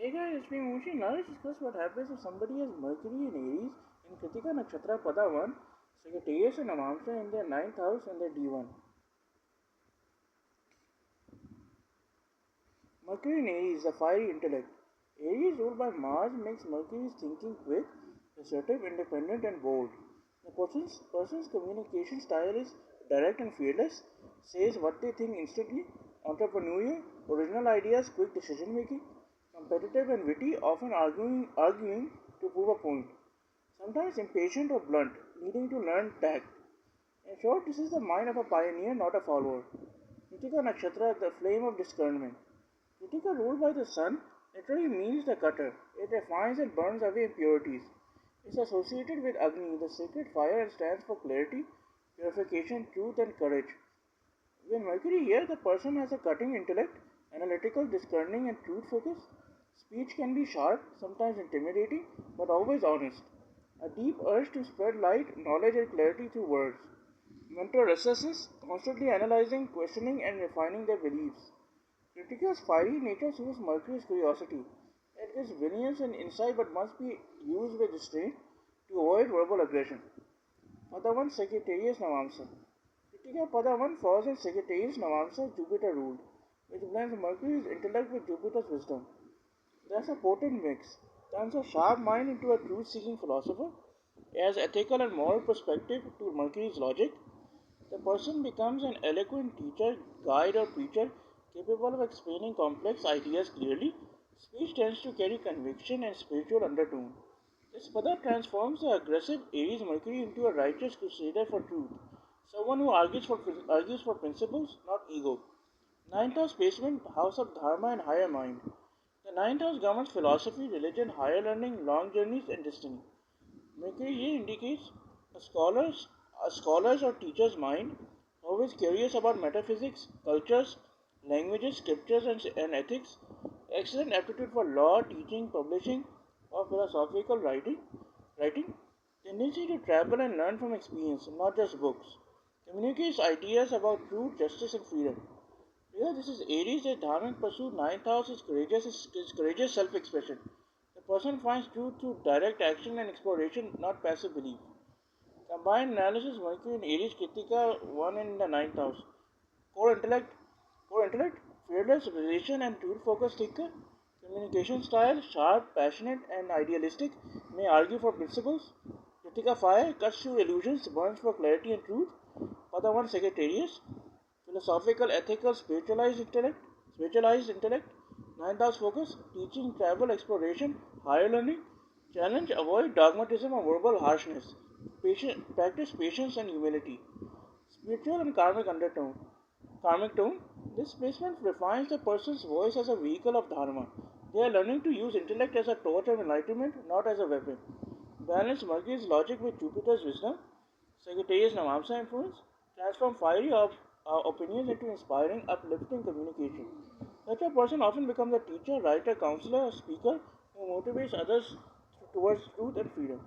Hey guys, it's me Moshi. Now let's discuss what happens if somebody has Mercury in Aries in Kritika Nakshatra Pada 1, Sagittarius and Navamsa in their 9th house and their D1. Mercury in Aries, the fiery intellect. Aries ruled by Mars makes Mercury's thinking quick, assertive, independent and bold. The person's communication style is direct and fearless, says what they think instantly, entrepreneurial, original ideas, quick decision making, competitive and witty, often arguing to prove a point. Sometimes impatient or blunt, needing to learn tact. In short, this is the mind of a pioneer, not a follower. Kritika Nakshatra, the flame of discernment. Kritika, ruled by the sun, literally means the cutter. It refines and burns away impurities. It is associated with Agni, the sacred fire, and stands for clarity, purification, truth, and courage. When Mercury here, the person has a cutting intellect, analytical, discerning, and truth focus. Speech can be sharp, sometimes intimidating, but always honest. A deep urge to spread light, knowledge, and clarity through words. Mental restlessness, constantly analyzing, questioning, and refining their beliefs. Critica's fiery nature suits Mercury's curiosity. It gives brilliance and insight but must be used with restraint to avoid verbal aggression. Padavan Sagittarius Navamsa. Kritika Padavan falls in Sagittarius Navamsa Jupiter ruled, which blends Mercury's intellect with Jupiter's wisdom. That's a potent mix. Turns a sharp mind into a truth seeking philosopher, adds ethical and moral perspective to Mercury's logic. The person becomes an eloquent teacher, guide, or preacher capable of explaining complex ideas clearly. Speech tends to carry conviction and spiritual undertone. This Pada transforms the aggressive Aries Mercury into a righteous crusader for truth, someone who argues for principles, not ego. Ninth house placement, house of Dharma and higher mind. The ninth house governs philosophy, religion, higher learning, long journeys, and destiny. Mercury here indicates a scholar's, a scholar's or teacher's mind, always curious about metaphysics, cultures, languages, scriptures, and ethics, excellent aptitude for law, teaching, publishing, or philosophical writing, tendency to travel and learn from experience, not just books, communicates ideas about truth, justice, and freedom. Here, this is Aries, a dharmic pursuit. Ninth house is courageous self-expression. The person finds truth through direct action and exploration, not passive belief. Combined analysis, Mercury in Aries, Kritika, one in the ninth house. Core intellect, core intellect, fearless, relation and truth-focused thinker. Communication style, sharp, passionate, and idealistic. May argue for principles. Kritika fire, cuts through illusions, burns for clarity and truth. Padawan Sagittarius, philosophical, ethical, spiritualized intellect, ninth house focus, teaching, travel, exploration, higher learning, challenge, avoid dogmatism or verbal harshness, practice patience and humility, spiritual and karmic tone. This placement refines the person's voice as a vehicle of dharma. They are learning to use intellect as a torch of enlightenment, not as a weapon. Balance Mercury's logic with Jupiter's wisdom. Sagittarius Navamsa influence. Transform fiery opinions into inspiring, uplifting communication. Such a person often becomes a teacher, writer, counselor, or speaker who motivates others towards truth and freedom.